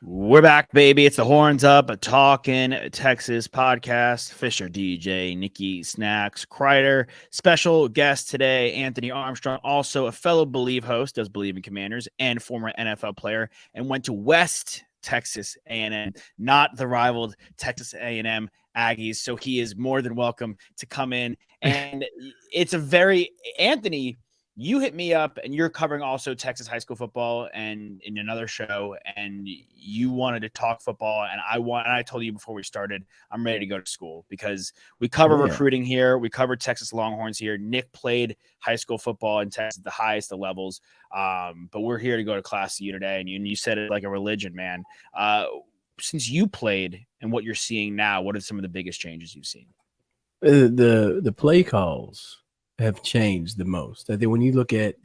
We're back, baby. It's the Horns Up, a Talking Texas podcast. Fisher, DJ, Nikki, Snacks, Kreider. Special guest today, Anthony Armstrong, also a fellow Believe host, does Believe in Commanders, and former NFL player, and went to West Texas A&M, not the rivaled Texas A&M Aggies. So he is more than welcome to come in. And it's a very Anthony. You hit me up and you're covering also Texas high school football and in another show, and you wanted to talk football. And I told you before we started, I'm ready to go to school because we cover recruiting here. We cover Texas Longhorns here. Nick played high school football in Texas, the highest of levels. But we're here to go to class with you today. And you said it like a religion, man. Since you played and what you're seeing now, what are some of the biggest changes you've seen? The play calls have changed the most. I think when you look at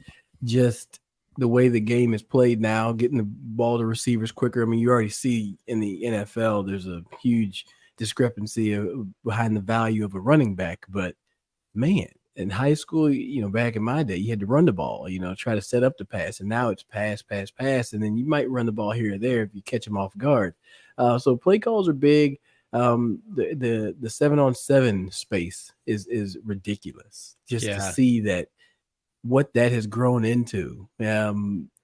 just the way the game is played now, getting the ball to receivers quicker. I mean, you already see in the NFL there's a huge discrepancy behind the value of a running back. But man, in high school, back in my day, you had to run the ball, try to set up the pass, and now it's pass, pass, pass, and then you might run the ball here or there if you catch them off guard. So play calls are big. The 7-on-7 space is ridiculous just to see that what that has grown into.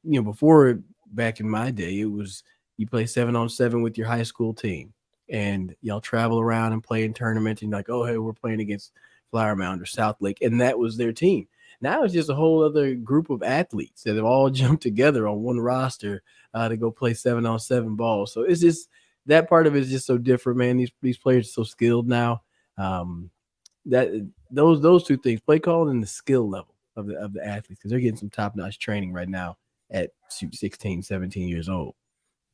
Before, back in my day, it was you play 7-on-7 with your high school team and y'all travel around and play in tournaments and like, oh, hey, we're playing against Flower Mound or South Lake, and that was their team. Now it's just a whole other group of athletes that have all jumped together on one roster to go play 7-on-7 ball. So it's just that part of it is just so different, man. These players are so skilled now. Those two things, play calling and the skill level of the athletes, because they're getting some top-notch training right now at 16, 17 years old.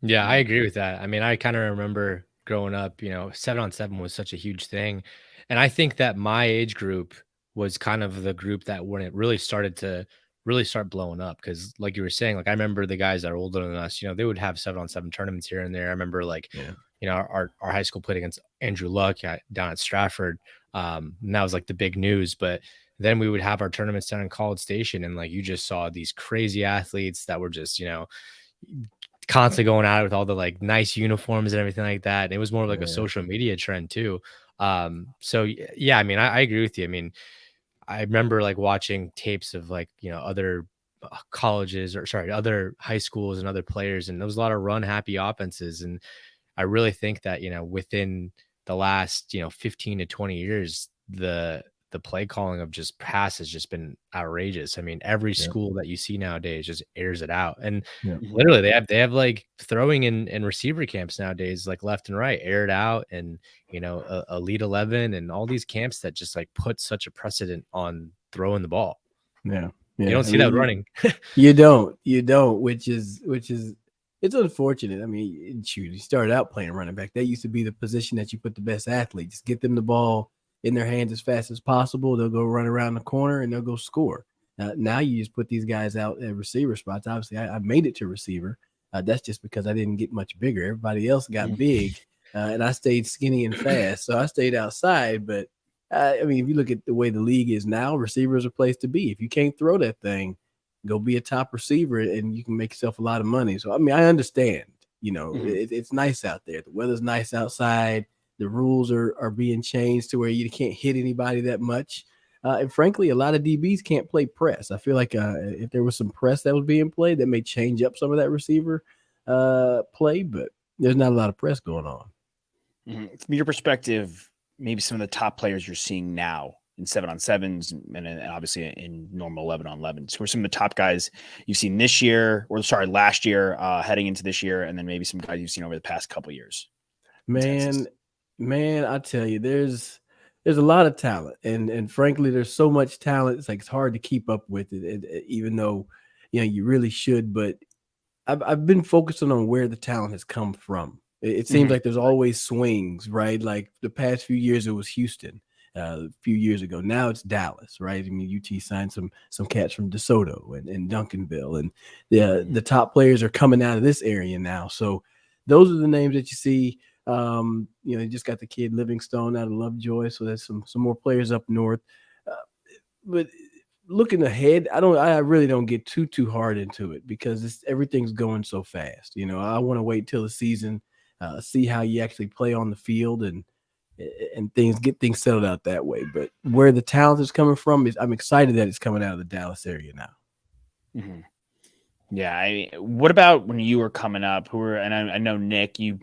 Yeah, I agree with that. I mean, I kind of remember growing up, 7-on-7 was such a huge thing. And I think that my age group was kind of the group that when it really started to really start blowing up. Cause like you were saying, like I remember the guys that are older than us, they would have 7-on-7 tournaments here and there. I remember our high school played against Andrew Luck down at Stratford. And that was like the big news. But then we would have our tournaments down in College Station. And like you just saw these crazy athletes that were just, constantly going out with all the like nice uniforms and everything like that. And it was more of like a social media trend too. So yeah, I mean, I agree with you. I mean, I remember like watching tapes of like, other colleges other high schools and other players. And there was a lot of run happy offenses. And I really think that, within the last, 15 to 20 years, the play calling of just pass has just been outrageous. I mean, every school that you see nowadays just airs it out. And literally they have like throwing and receiver camps nowadays, like left and right, air it out. And, Elite 11 and all these camps that just like put such a precedent on throwing the ball. Yeah. You don't see that running. You don't, which is it's unfortunate. I mean, shoot, you started out playing running back. That used to be the position that you put the best athletes. Get them the ball in their hands as fast as possible. They'll go run around the corner and they'll go score. Now you just put these guys out at receiver spots. Obviously, I made it to receiver. That's just because I didn't get much bigger. Everybody else got big, and I stayed skinny and fast. So I stayed outside. But, I mean, if you look at the way the league is now, receivers are a place to be. If you can't throw that thing, go be a top receiver and you can make yourself a lot of money. So, I mean, I understand, it's nice out there. The weather's nice outside. The rules are being changed to where you can't hit anybody that much. And frankly, a lot of DBs can't play press. I feel like if there was some press that was being played, that may change up some of that receiver play, but there's not a lot of press going on. From your perspective, maybe some of the top players you're seeing now in 7-on-7s and obviously in normal 11-on-11s, who are some of the top guys you've seen this year, last year, heading into this year, and then maybe some guys you've seen over the past couple years? Man, I tell you, there's a lot of talent, and frankly, there's so much talent. It's like it's hard to keep up with it, even though you really should. But I've been focusing on where the talent has come from. It seems like there's always swings, right? Like the past few years, it was Houston. A few years ago, now it's Dallas, right? I mean, UT signed some cats from DeSoto and Duncanville, and the top players are coming out of this area now. So those are the names that you see. You just got the kid Livingstone out of Lovejoy, so there's some more players up north. But looking ahead, I really don't get too hard into it because everything's going so fast. I want to wait till the season, see how you actually play on the field and get things settled out that way. But where the talent is coming from is I'm excited that it's coming out of the Dallas area now. Mm-hmm. Yeah. What about when you were coming up? And I know Nick, you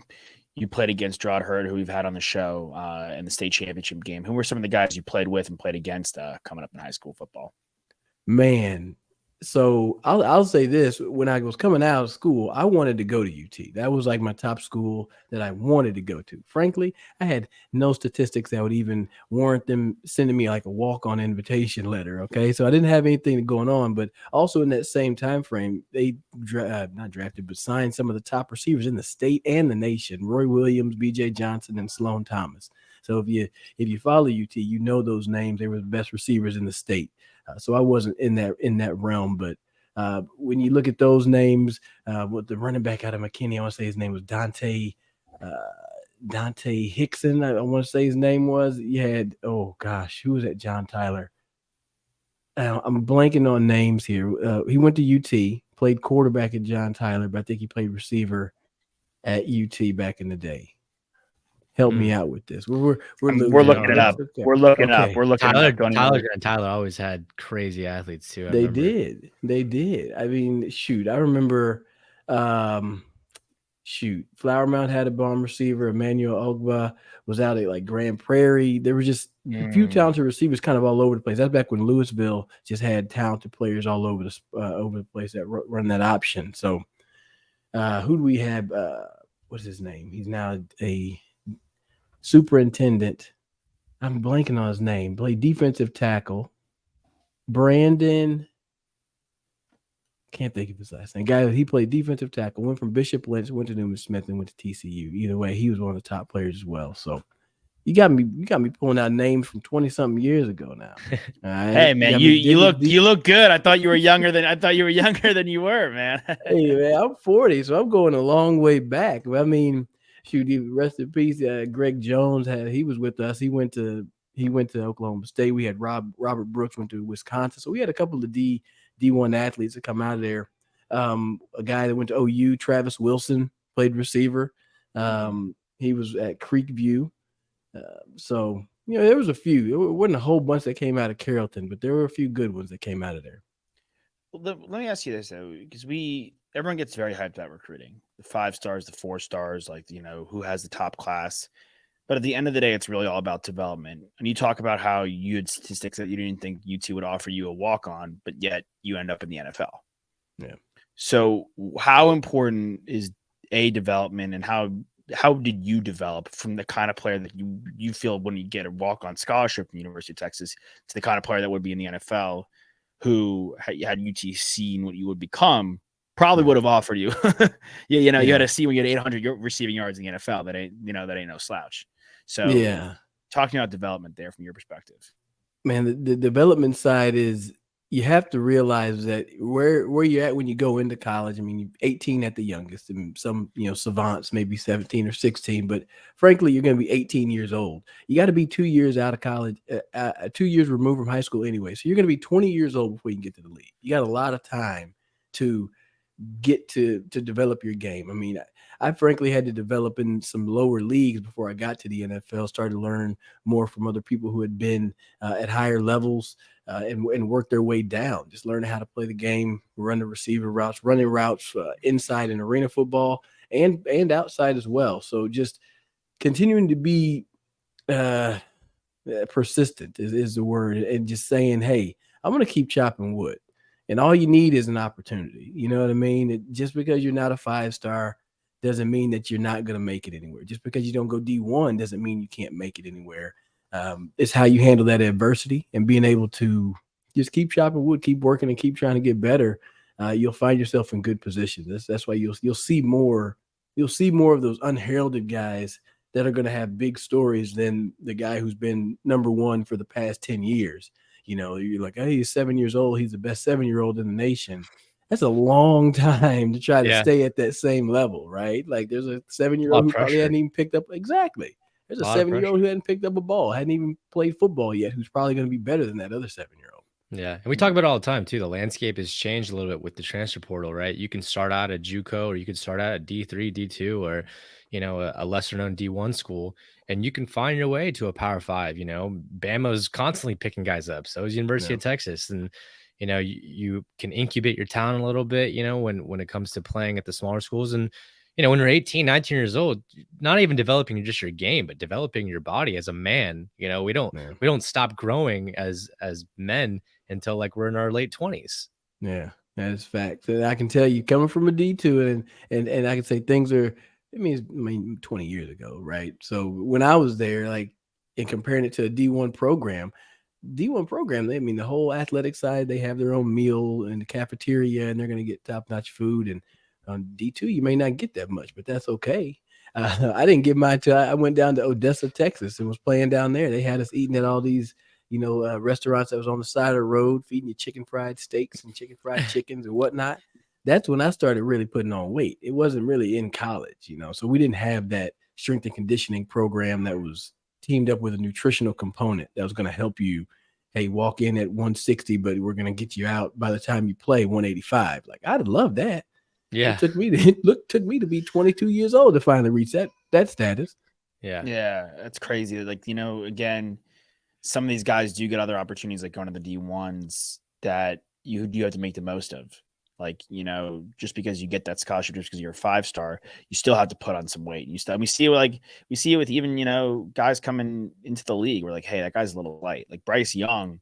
played against Gerard Hurd, who we've had on the show in the state championship game. Who were some of the guys you played with and played against coming up in high school football? Man, so I'll say this: when I was coming out of school, I wanted to go to UT. That was like my top school that I wanted to go to. Frankly, I had no statistics that would even warrant them sending me like a walk-on invitation letter. Okay, so I didn't have anything going on. But also in that same time frame, they not drafted, but signed some of the top receivers in the state and the nation: Roy Williams, B.J. Johnson, and Sloan Thomas. So if you follow UT, you know those names. They were the best receivers in the state. So I wasn't in that realm, but when you look at those names, with the running back out of McKinney, I want to say his name was Dante Hickson. I want to say his name was. You had, oh gosh, who was that? John Tyler. I'm blanking on names here. He went to UT, played quarterback at John Tyler, but I think he played receiver at UT back in the day. Help me out with this. We're looking it up. Okay. We're looking up. We're looking Tyler always had crazy athletes too. They did. I mean, shoot, I remember. Flower Mound had a bomb receiver. Emmanuel Ogba was out at like Grand Prairie. There were just a few talented receivers kind of all over the place. That's back when Louisville just had talented players all over the place that run that option. So, who do we have? What's his name? He's now a superintendent. I'm blanking on his name. Played defensive tackle. Brandon. Can't think of his last name. He played defensive tackle. Went from Bishop Lynch, went to Newman Smith, and went to TCU. Either way, he was one of the top players as well. So you got me pulling out names from 20-something years ago now. Right? Hey man, you look good. I thought you were younger than you were, man. Hey man, I'm 40, so I'm going a long way back. I mean, shoot, rest in peace. Greg Jones he was with us. He went to Oklahoma State. We had Robert Brooks went to Wisconsin. So we had a couple of D1 athletes that come out of there. A guy that went to OU, Travis Wilson, played receiver. He was at Creekview. So, there was a few. It wasn't a whole bunch that came out of Carrollton, but there were a few good ones that came out of there. Well, let me ask you this, though, because everyone gets very hyped about recruiting. The 5 stars, the 4 stars, like, who has the top class. But at the end of the day, it's really all about development. And you talk about how you had statistics that you didn't think UT would offer you a walk-on, but yet you end up in the NFL. Yeah. So how important is development, and how did you develop from the kind of player that you feel when you get a walk-on scholarship from the University of Texas to the kind of player that would be in the NFL, who had UT seen what you would become, probably would have offered you. You had to see when you had 800 receiving yards in the NFL. That ain't no slouch. So talking about development there from your perspective. Man, the development side is, you have to realize that where you're at when you go into college. I mean, you're 18 at the youngest, and some, savants maybe 17 or 16, but frankly, you're going to be 18 years old. You got to be 2 years out of college, 2 years removed from high school anyway. So you're going to be 20 years old before you can get to the league. You got a lot of time to get to develop your game. I mean, I frankly had to develop in some lower leagues before I got to the NFL, started to learn more from other people who had been at higher levels and work their way down, just learning how to play the game, run the receiver routes, running routes inside in arena football and outside as well. So just continuing to be persistent is the word, and just saying, hey, I'm going to keep chopping wood. And all you need is an opportunity. You know what I mean? Just because you're not a 5-star doesn't mean that you're not going to make it anywhere. Just because you don't go D1 doesn't mean you can't make it anywhere. It's how you handle that adversity and being able to just keep chopping wood, keep working, and keep trying to get better. You'll find yourself in good positions. That's why you'll see more. You'll see more of those unheralded guys that are going to have big stories than the guy who's been number one for the past 10 years. You're like, hey, he's 7 years old. He's the best 7-year-old in the nation. That's a long time to try to stay at that same level, right? Like, there's a 7-year-old who probably hadn't even picked up. Exactly. There's a 7-year-old who hadn't picked up a ball, hadn't even played football yet, who's probably going to be better than that other 7-year-old. Yeah, and we talk about it all the time too. The landscape has changed a little bit with the transfer portal, right? You can start out at JUCO, or you could start out at D3, D2, or a lesser known D1 school, and you can find your way to a Power Five. Bama's constantly picking guys up. So is University Yeah. of Texas, and you can incubate your talent a little bit. When it comes to playing at the smaller schools, and when you're 18, 19 years old, not even developing just your game, but developing your body as a man. Yeah. We don't stop growing as men until like we're in our late 20s. Yeah, that is fact. And I can tell you, coming from a D2, and I can say things are. I mean, 20 years ago, right? So when I was there, like, and comparing it to a D1 program, I mean, the whole athletic side, they have their own meal in the cafeteria, and they're going to get top notch food. And on D2, you may not get that much, but that's okay. I didn't get mine till I went down to Odessa, Texas, and was playing down there. They had us eating at all these restaurants that was on the side of the road, feeding you chicken fried steaks and chicken fried chickens and whatnot. That's when I started really putting on weight. It wasn't really in college, so we didn't have that strength and conditioning program that was teamed up with a nutritional component that was going to help you. Hey, walk in at 160, but we're going to get you out by the time you play 185. Like, I'd love that. Yeah. It took me to be 22 years old to finally reach that status. Yeah, that's crazy. Like, again, some of these guys do get other opportunities, like going to the D1s, that you have to make the most of. Like, just because you get that scholarship, just because you're a 5-star, you still have to put on some weight. We see it with even, guys coming into the league. We're like, hey, that guy's a little light. Like Bryce Young,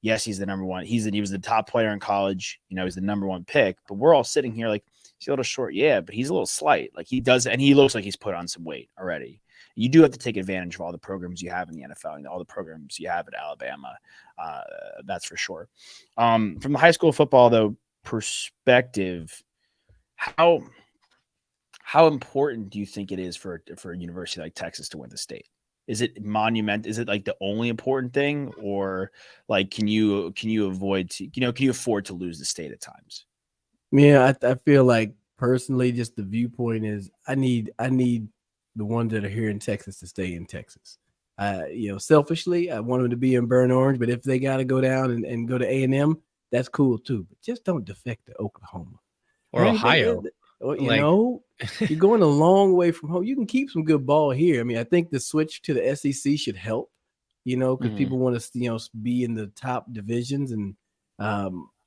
yes, he's the number one. He was the top player in college. He's the number one pick. But we're all sitting here like, he's a little short, yeah, but he's a little slight. Like he does, and he looks like he's put on some weight already. You do have to take advantage of all the programs you have in the NFL and all the programs you have at Alabama. That's for sure. From the high school football, though, perspective, how important do you think it is for a university like Texas to win the state? Is it monument? Is it like the only important thing, or like can you avoid can you afford to lose the state at times? Yeah, I feel like personally, just the viewpoint is I need the ones that are here in Texas to stay in Texas. Selfishly, I want them to be in Burn Orange, but if they got to go down and go to A&M, that's cool too. But just don't defect to Oklahoma or Ohio. You're going a long way from home. You can keep some good ball here. I mean, I think the switch to the SEC should help, because people want to, be in the top divisions. And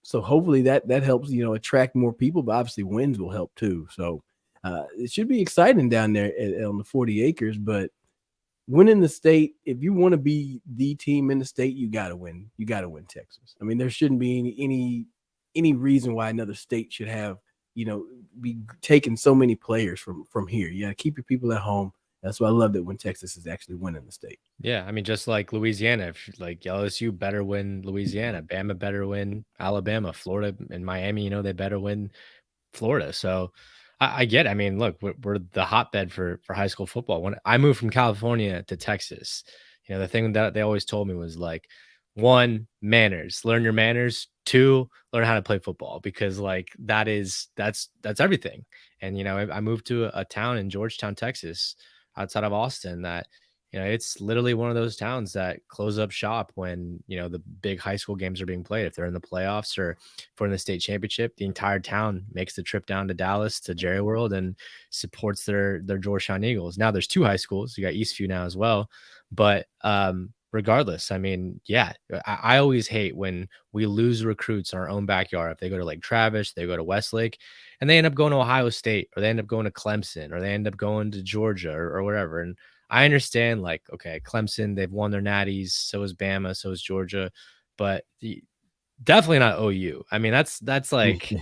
so hopefully that helps, attract more people, but obviously wins will help too. So it should be exciting down there on the 40 acres, but winning the state, if you want to be the team in the state, you got to win. You got to win Texas. I mean, there shouldn't be any reason why another state should have, be taking so many players from here. You got to keep your people at home. That's why I love that when Texas is actually winning the state. Yeah, I mean, just like Louisiana, if like LSU better win Louisiana, Bama better win Alabama, Florida and Miami, they better win Florida. So I get it. I mean, look, we're the hotbed for high school football. When I moved from California to Texas, the thing that they always told me was like, 1, manners, learn your manners. 2, learn how to play football, because like that's everything. And I moved to a town in Georgetown, Texas, outside of Austin, that it's literally one of those towns that close up shop when the big high school games are being played. If they're in the playoffs or if we're in the state championship, the entire town makes the trip down to Dallas to Jerry World and supports their Georgetown Eagles. Now there's 2 high schools. You got Eastview now as well, but regardless, I mean, yeah, I always hate when we lose recruits in our own backyard. If they go to Lake Travis, they go to Westlake, and they end up going to Ohio State, or they end up going to Clemson, or they end up going to Georgia or whatever. And I understand, like, okay, Clemson, they've won their natties. So is Bama. So is Georgia. But definitely not OU. I mean, that's like,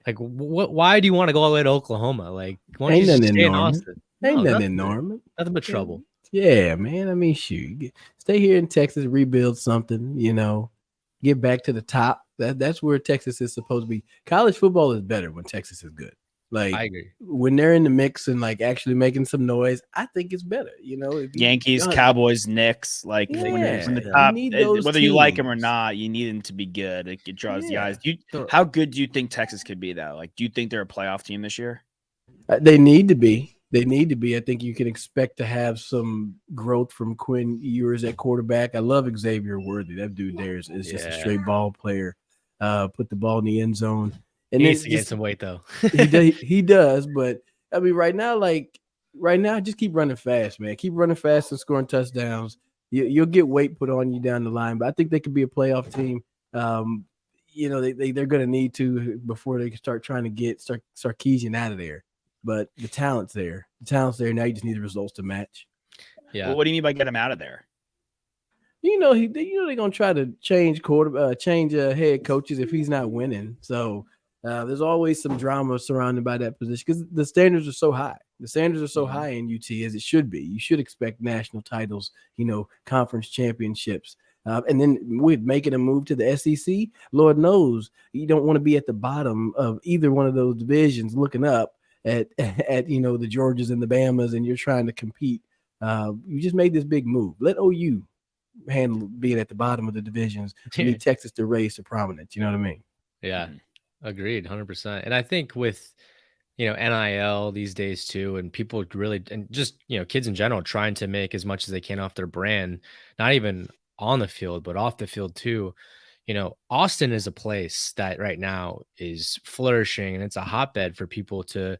like, why do you want to go all the way to Oklahoma? Like, why don't you just stay in Austin? Ain't nothing in Norman. Nothing but trouble. Yeah, man. I mean, shoot, stay here in Texas, rebuild something, get back to the top. That's where Texas is supposed to be. College football is better when Texas is good. Like, I agree. When they're in the mix and like actually making some noise, I think it's better. Yankees, Cowboys, Knicks, like when you're from the top, whether you like them or not, you need them to be good. It draws the eyes. How good do you think Texas could be though? Like, do you think they're a playoff team this year? They need to be. They need to be. I think you can expect to have some growth from Quinn Ewers at quarterback. I love Xavier Worthy. That dude there is just a straight ball player. Put the ball in the end zone. And He then needs to gain some weight though. he does, but I mean, right now, just keep running fast, man. Keep running fast and scoring touchdowns. You'll get weight put on you down the line, but I think they could be a playoff team. They're going to need to before they can start trying to get Sarkisian out of there. But the talent's there. Now you just need the results to match. Yeah. Well, what do you mean by get him out of there? They're gonna try to change head coaches if he's not winning. So there's always some drama surrounded by that position because the standards are so high. The standards are so high in UT as it should be. You should expect national titles, conference championships. And then with making a move to the SEC, Lord knows you don't want to be at the bottom of either one of those divisions looking up at the Georgias and the Bamas, and you're trying to compete. You just made this big move. Let OU handle being at the bottom of the divisions. You need Texas to raise to prominence. You know what I mean? Yeah, agreed, 100%. And I think with NIL these days too, and people really, and just kids in general, trying to make as much as they can off their brand, not even on the field, but off the field too. Austin is a place that right now is flourishing, and it's a hotbed for people to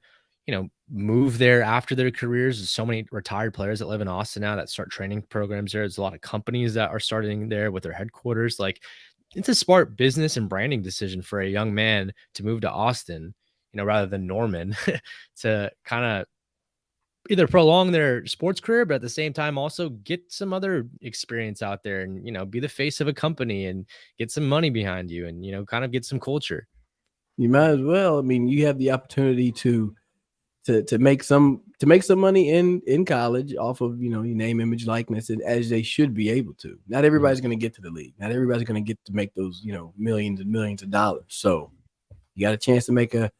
move there after their careers. There's so many retired players that live in Austin now that start training programs there. There's a lot of companies that are starting there with their headquarters. Like, it's a smart business and branding decision for a young man to move to Austin, rather than Norman, to kind of either prolong their sports career, but at the same time also get some other experience out there and, be the face of a company and get some money behind you and, kind of get some culture. You might as well. I mean, you have the opportunity to make some money in college off of your name, image, likeness, and as they should be able to. Not everybody's going to get to the league. Not everybody's going to get to make those millions and millions of dollars. So you got a chance to make a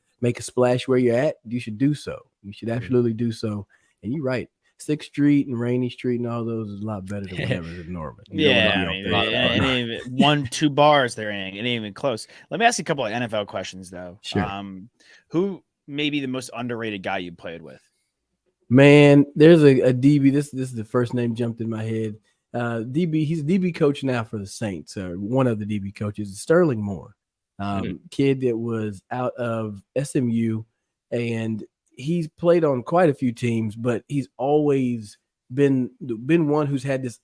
splash where you're at. You should do so. You should absolutely do so. And you're right. 6th Street and Rainy Street and all those is a lot better than whatever's in Norman. Yeah, 1-2 bars there ain't even close. Let me ask you a couple of NFL questions though. Sure. Who may be the most underrated guy you played with? Man, there's a DB. This is the first name jumped in my head. DB, he's a DB coach now for the Saints. One of the DB coaches, Sterling Moore, kid that was out of SMU, and he's played on quite a few teams, but he's always been one who's had this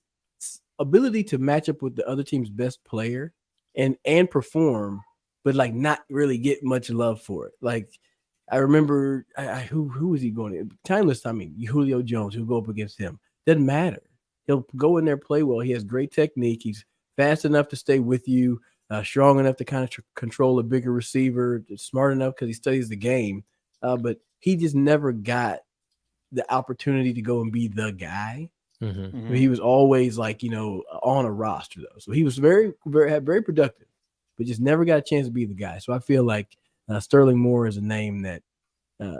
ability to match up with the other team's best player and perform, but like not really get much love for it. Like, I remember who was he going to? Timeless. I mean, Julio Jones, who'll go up against him. Doesn't matter. He'll go in there, play well. He has great technique. He's fast enough to stay with you, strong enough to kind of control a bigger receiver, smart enough because he studies the game. But he just never got the opportunity to go and be the guy. Mm-hmm. He was always like, on a roster though. So he was very, very productive, but just never got a chance to be the guy. So I feel like Sterling Moore is a name that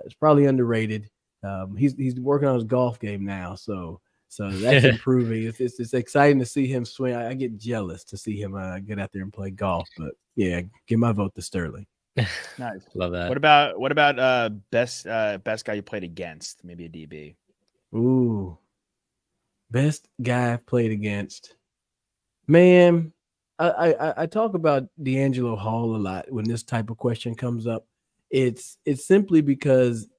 is probably underrated. He's working on his golf game now, so that's improving. It's exciting to see him swing. I get jealous to see him get out there and play golf. But yeah, give my vote to Sterling. Nice, love that. What about best guy you played against? Maybe a DB. Ooh, best guy I've played against. Man, I talk about D'Angelo Hall a lot when this type of question comes up. It's simply because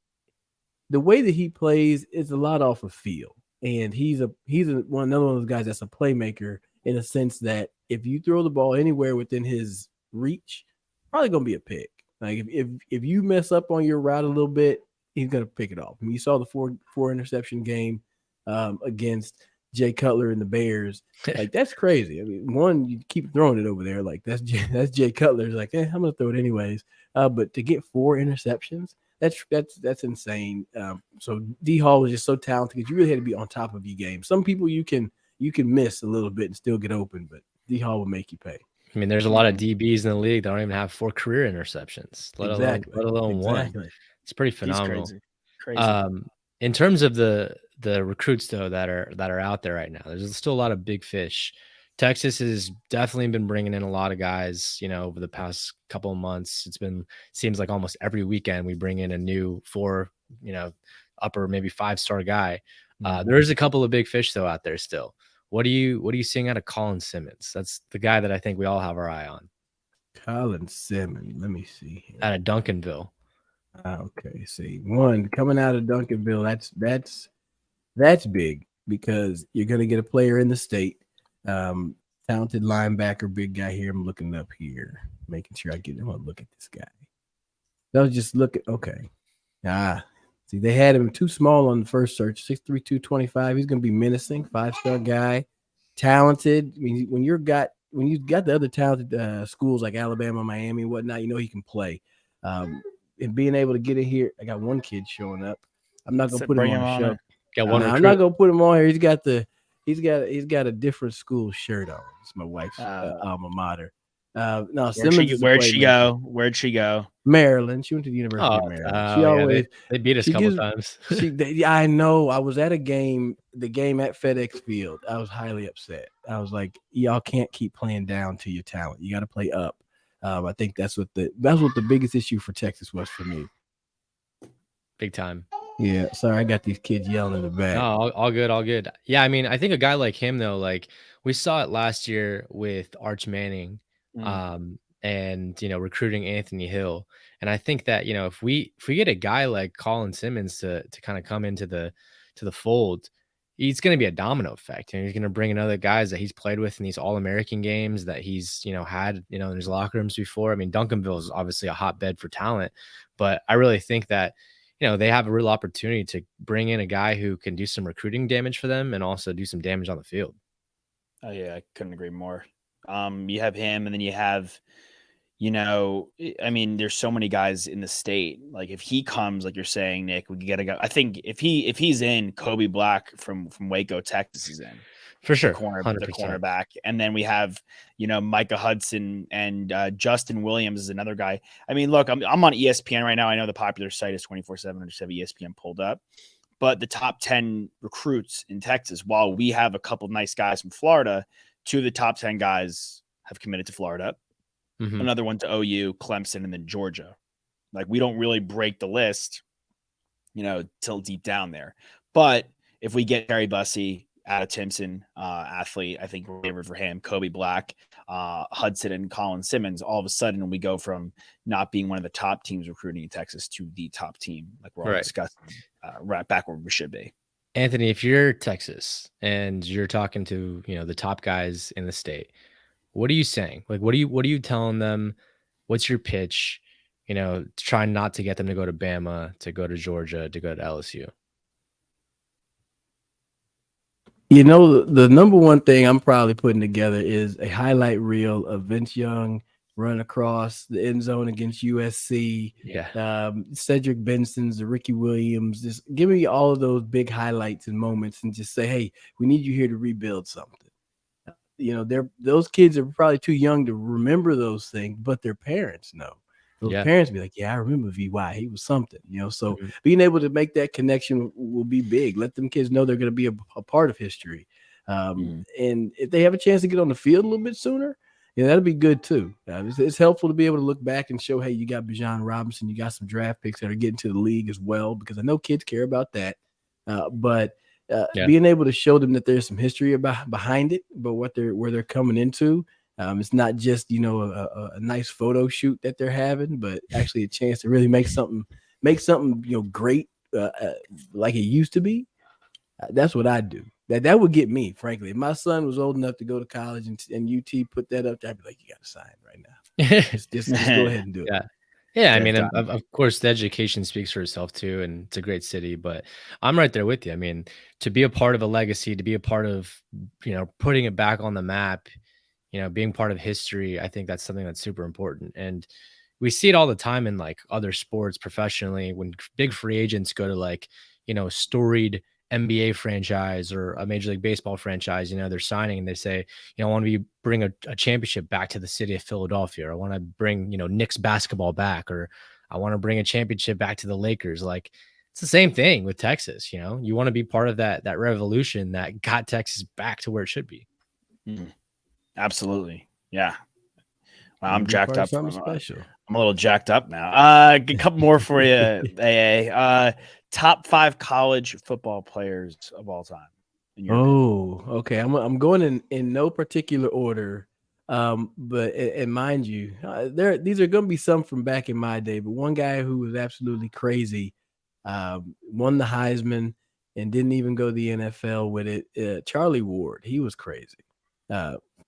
the way that he plays is a lot off of feel, and he's another one of those guys that's a playmaker in a sense that if you throw the ball anywhere within his reach, probably gonna be a pick. Like if you mess up on your route a little bit, he's gonna pick it off. I mean, you saw the four interception game against Jay Cutler and the Bears. Like, that's crazy. I mean, one, you keep throwing it over there. Like, that's Jay Cutler's like, I'm going to throw it anyways. But to get 4 interceptions, that's insane. So D Hall was just so talented because you really had to be on top of your game. Some people you can miss a little bit and still get open, but D Hall will make you pay. I mean, there's a lot of DBs in the league that don't even have 4 career interceptions, let alone one. It's pretty phenomenal. Crazy. In terms of the recruits though that are out there right now, there's still a lot of big fish. Texas has definitely been bringing in a lot of guys, over the past couple of months. Seems like almost every weekend we bring in a new 4, upper maybe 5-star guy. There's a couple of big fish though out there still. What are you seeing out of Colin Simmons? That's the guy that I think we all have our eye on. Colin Simmons. Let me see here. Out of Duncanville. Okay, see, one coming out of Duncanville. That's big because you're going to get a player in the state, talented linebacker, big guy here. I'm looking up here, making sure I get him. Look at this guy. I was just looking. Okay, see, they had him too small on the first search. 6'3", 225. He's going to be menacing. 5-star guy, talented. I mean, when you've got the other talented schools like Alabama, Miami, and whatnot, you know he can play. And being able to get in here, I got one kid showing up. I'm not gonna put him on the show. Got one. I'm not gonna put him on here. He's got a different school shirt on. It's my wife's alma mater. No, Simmons. Where'd she go? Where'd she go? Maryland. She went to the University of Maryland. She always they beat us a couple times. I know. I was at a game, the game at FedEx Field. I was highly upset. I was like, y'all can't keep playing down to your talent. You got to play up. I think that's what the biggest issue for Texas was for me. Big time. Yeah, sorry, I got these kids yelling in the back. No, all good, all good. Yeah, I mean, I think a guy like him though, like we saw it last year with Arch Manning, and recruiting Anthony Hill, and I think that if we get a guy like Colin Simmons to kind of come into the fold, he's going to be a domino effect, and he's going to bring in other guys that he's played with in these All-American games that he's had in his locker rooms before. I mean, Duncanville is obviously a hotbed for talent, but I really think that they have a real opportunity to bring in a guy who can do some recruiting damage for them and also do some damage on the field. Oh yeah, I couldn't agree more. You have him, and then you have, I mean, there's so many guys in the state. Like if he comes, like you're saying, Nick, we could get a guy. I think if he's in, Kobe Black from Waco, Texas is in. For sure. The cornerback. And then we have, Micah Hudson and Justin Williams is another guy. I mean, look, I'm on ESPN right now. I know the popular site is 24/7. I just have ESPN pulled up. But the top 10 recruits in Texas, while we have a couple of nice guys from Florida, 2 of the top 10 guys have committed to Florida. Mm-hmm. Another one to OU, Clemson, and then Georgia. Like we don't really break the list, till deep down there. But if we get Terry Bussey out of Timpson, athlete, I think we're favored for him. Kobe Black, Hudson, and Colin Simmons. All of a sudden, we go from not being one of the top teams recruiting in Texas to the top team, like we're all discussing, right back where we should be. Anthony, if you're Texas and you're talking to the top guys in the state, what are you saying? Like, what are you telling them? What's your pitch? Trying not to get them to go to Bama, to go to Georgia, to go to LSU. The number one thing I'm probably putting together is a highlight reel of Vince Young run across the end zone against USC. Yeah. Cedric Benson's, the Ricky Williams. Just give me all of those big highlights and moments and just say, hey, we need you here to rebuild something. Those kids are probably too young to remember those things, but their parents know. Those parents be like, yeah, I remember VY. He was something, So being able to make that connection will be big. Let them kids know they're going to be a part of history. And if they have a chance to get on the field a little bit sooner, that'll be good too. It's helpful to be able to look back and show, hey, you got Bijan Robinson, you got some draft picks that are getting to the league as well, because I know kids care about that. But being able to show them that there's some history behind it, but where they're coming into. It's not just a nice photo shoot that they're having, but actually a chance to really make something great like it used to be. That's what I do. That would get me, frankly. If my son was old enough to go to college and UT put that up there, I'd be like, you got to sign right now. just go ahead and do it. Yeah, I mean, of course, the education speaks for itself too, and it's a great city. But I'm right there with you. I mean, to be a part of a legacy, to be a part of putting it back on the map. Being part of history, I think that's something that's super important. And we see it all the time in like other sports professionally when big free agents go to like, storied NBA franchise or a Major League Baseball franchise, they're signing and they say, I want to bring a championship back to the city of Philadelphia, or I want to bring, Knicks basketball back, or I want to bring a championship back to the Lakers. Like it's the same thing with Texas. You want to be part of that revolution that got Texas back to where it should be. Mm-hmm. Absolutely. Yeah. Well, I'm jacked up. Something special. I'm a little jacked up now. A couple more for you, AA. Top 5 college football players of all time. In your opinion. Oh, okay. I'm going in no particular order. But and mind you, these are going to be some from back in my day. But one guy who was absolutely crazy, won the Heisman and didn't even go to the NFL with it. Charlie Ward, he was crazy.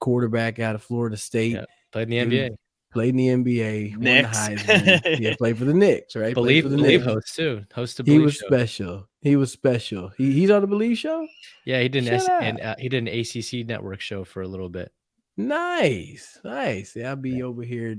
Quarterback out of Florida State. Yeah, played in the NBA. Played in the NBA. Won the Knicks. Heisman. Yeah, played for the Knicks, right? Played for the Believe Knicks. host too. Host the He Believe was show. special. He was special. He's on the Believe show. Yeah, he did Shut an up. he did an ACC network show for a little bit. Nice. Yeah, I'll be over here.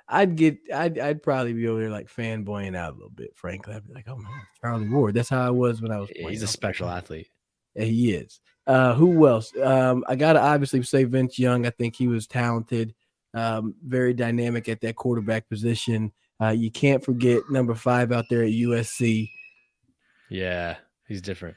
I'd probably be over there like fanboying out a little bit, frankly. I'd be like, oh man, Charlie Ward. That's how I was when I was playing. He's a special athlete. Yeah, he is. Who else? I gotta obviously say Vince Young. I think he was talented, very dynamic at that quarterback position. You can't forget number 5 out there at USC. Yeah, he's different.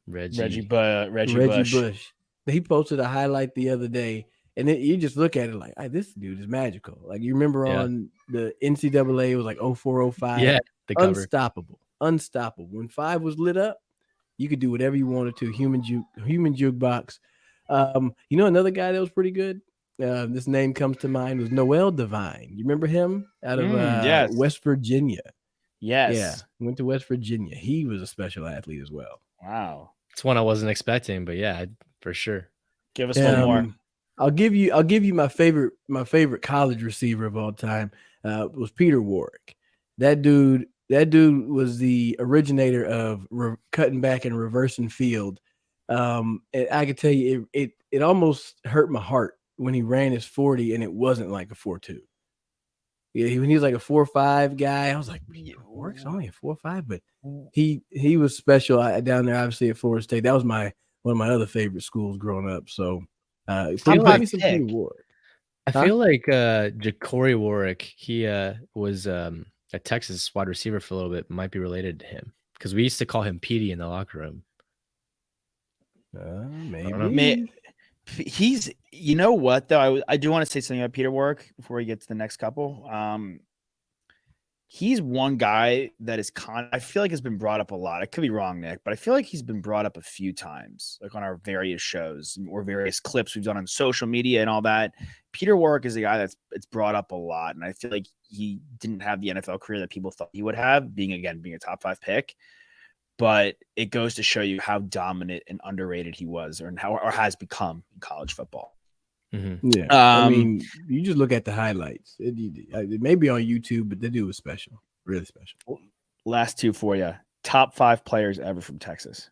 Reggie Bush. He posted a highlight the other day, and you just look at it like, hey, this dude is magical. Like you remember on the NCAA, it was like 0405. Yeah, the cover. Unstoppable. When 5 was lit up, you could do whatever you wanted to. Human jukebox. Another guy that was pretty good. This name comes to mind was Noel Devine. You remember him out of yes. West Virginia? Yes. Yeah, went to West Virginia. He was a special athlete as well. Wow. It's one I wasn't expecting, but yeah, for sure. Give us one more. I'll give you my favorite college receiver of all time was Peter Warwick. That dude was the originator of cutting back and reversing field. And I could tell you it almost hurt my heart when he ran his 40 and it wasn't like a 4.2. Yeah, when he was like a 4.5 guy, I was like, Warwick's only a 4.5, but he was special down there, obviously at Florida State. That was one of my other favorite schools growing up. So I feel like Ja'Cory Warwick, he was a Texas wide receiver for a little bit, might be related to him because we used to call him Petey in the locker room. Maybe. He's, you know what though, I do want to say something about Peter Warwick before we get to the next couple. He's one guy that is I feel like has been brought up a lot. I could be wrong, Nick, but I feel like he's been brought up a few times, like on our various shows or various clips we've done on social media and all that. Peter Warwick is a guy it's brought up a lot, and I feel like he didn't have the NFL career that people thought he would have, being a top 5 pick. But it goes to show you how dominant and underrated he was, or has become in college football. Mm-hmm. Yeah, I mean, you just look at the highlights. It may be on YouTube, but the dude was special, really special. Last 2 for you: top 5 players ever from Texas.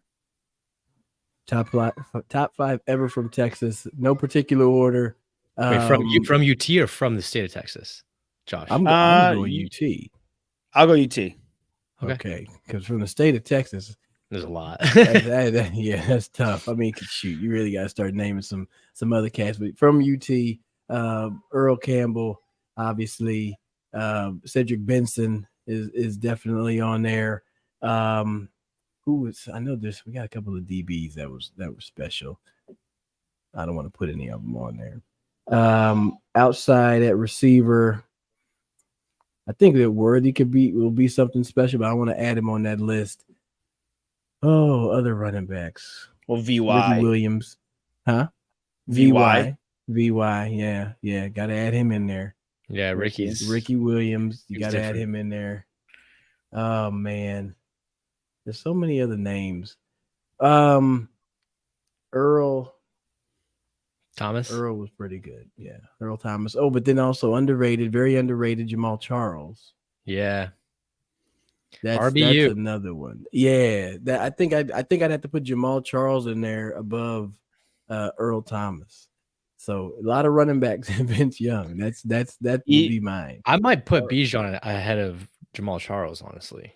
Top 5 ever from Texas. No particular order. Wait, from UT or from the state of Texas, Josh? I'm going UT. I'll go UT. Okay, because from the state of Texas, there's a lot. Yeah, that's tough. I mean, shoot, you really got to start naming some other cats. But from UT, Earl Campbell, obviously, Cedric Benson is definitely on there. We got a couple of DBs that were special. I don't want to put any of them on there. Outside at receiver, I think that Worthy will be something special, but I want to add him on that list. Oh, other running backs. Well, VY. Ricky Williams. Huh? VY. Yeah. Got to add him in there. Yeah, Ricky Williams. You got to add him in there. Oh, man. There's so many other names. Earl Thomas. Earl was pretty good. Yeah. Earl Thomas. Oh, but then also very underrated Jamal Charles. Yeah. That's another one. Yeah. I think I'd have to put Jamal Charles in there above Earl Thomas. So a lot of running backs and Vince Young. That would be mine. I might put Bijan ahead of Jamal Charles, honestly.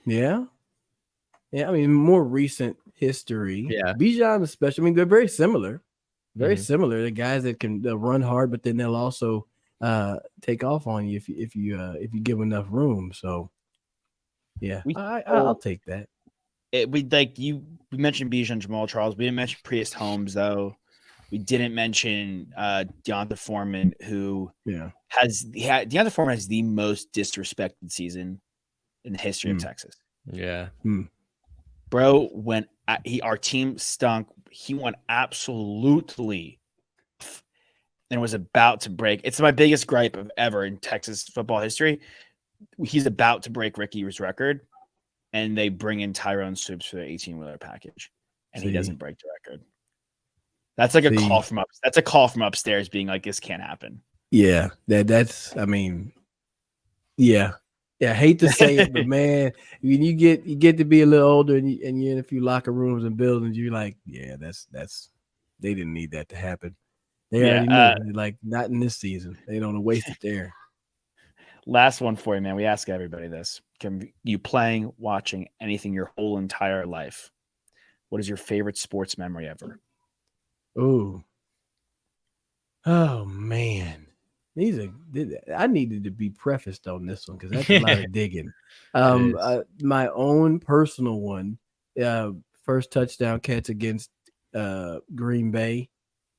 Yeah. Yeah, I mean, more recent history. Yeah. Bijan is special. I mean, they're very similar. Similar. The guys that can run hard, but then they'll also take off on you if you give enough room. So, yeah, I'll take that. We mentioned Bijan, Jamal Charles. We didn't mention Priest Holmes though. We didn't mention Deonta Foreman, who Deonta Foreman has the most disrespected season in the history of Texas. Yeah. Bro went our team stunk. He went absolutely and was about to break. It's my biggest gripe of ever in Texas football history. He's about to break Ricky's record, and they bring in Tyrone Stoops for the 18-wheeler package, and he doesn't break the record. That's like a call from up. That's a call from upstairs, being like, "This can't happen." Yeah, that's. I mean, yeah. I hate to say it, but man, when you get to be a little older and you're in a few locker rooms and buildings, you're like, yeah, that's. They didn't need that to happen. They already knew. Like, not in this season. They don't waste it there. Last one for you, man. We ask everybody this: can you playing, watching anything your whole entire life? What is your favorite sports memory ever? Oh man. I needed to be prefaced on this one because that's a lot of digging. My own personal one, first touchdown catch against Green Bay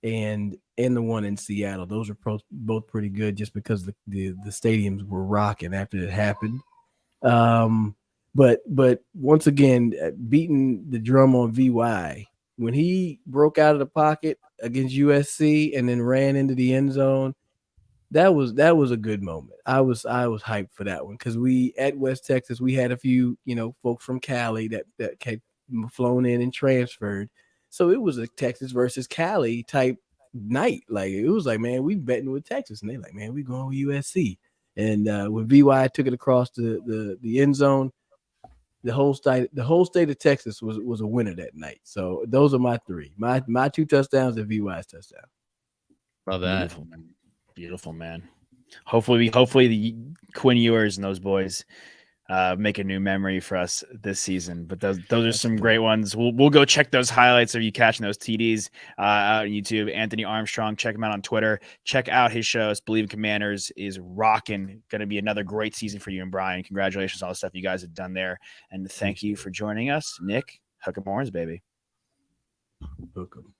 and the one in Seattle. Those are both pretty good just because the stadiums were rocking after it happened. But once again, beating the drum on VY when he broke out of the pocket against USC and then ran into the end zone. That was a good moment. I was hyped for that one because we at West Texas we had a few folks from Cali that had flown in and transferred, so it was a Texas versus Cali type night. Like it was like, man, we betting with Texas, and they like, man, we going with USC. And when VY took it across the end zone, the whole state of Texas was a winner that night. So those are my three. My two touchdowns and VY's touchdown. Love that. Beautiful, man. Beautiful, man. Hopefully the Quinn Ewers and those boys make a new memory for us this season. But those are some great ones. We'll go check those highlights of you catching those TDs out on YouTube. Anthony Armstrong, check him out on Twitter. Check out his shows. Believe in Commanders is rocking. Going to be another great season for you and Brian. Congratulations on all the stuff you guys have done there. And thank you for joining us. Nick, hook 'em horns, baby. Hook 'em.